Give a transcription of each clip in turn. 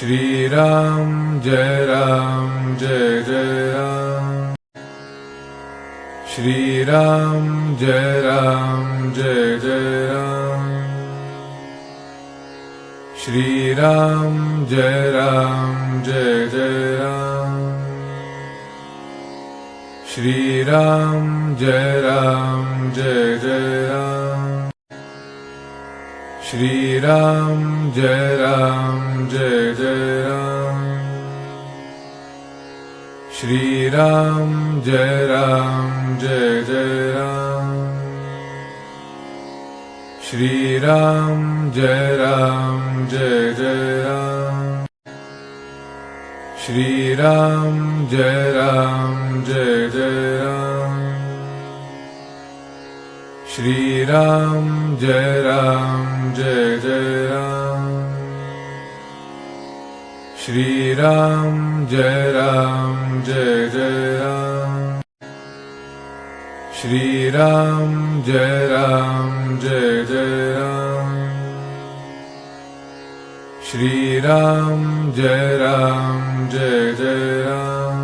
Shri Ram Jai Ram Jai Jai Ram Shri Ram Jai Ram Jai Jai Ram Shri Ram Jai Ram Jai Jai Ram Shri Ram Jai Ram Jai Jai Ram Shri Ram Jai Ram Jai Jai Ram Shri Ram Jai Ram Jai Jai Ram Shri Ram Jai Ram Jai Jai Ram Shri Ram Jai Ram Jai Jai Ram Shri Ram Jai Ram Jai Jai Ram Shri Ram Jai Ram Jai Jai Ram Shri Ram Jai Ram Jai Jai Ram Shri Ram Jai Ram Jai Jai Ram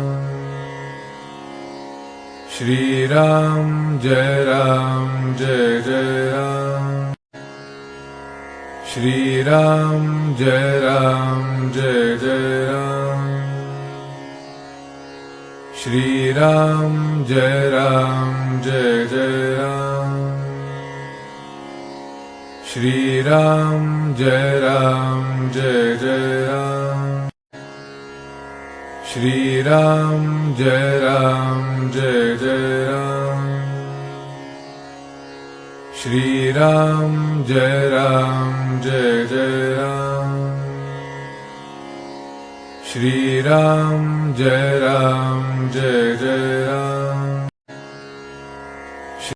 Shri Ram Jai Ram Jai Jai Ram Shri Ram Jai Ram Jai Jai Ram Shri Ram Jai Ram Jai Jai Ram Shri Ram Jai Ram Jai Jai Ram Shri Ram Jai Ram Jai Jai Ram Shri Ram Jai Ram Jai Jai Ram Shri Ram Jai Ram Jai Jai Ram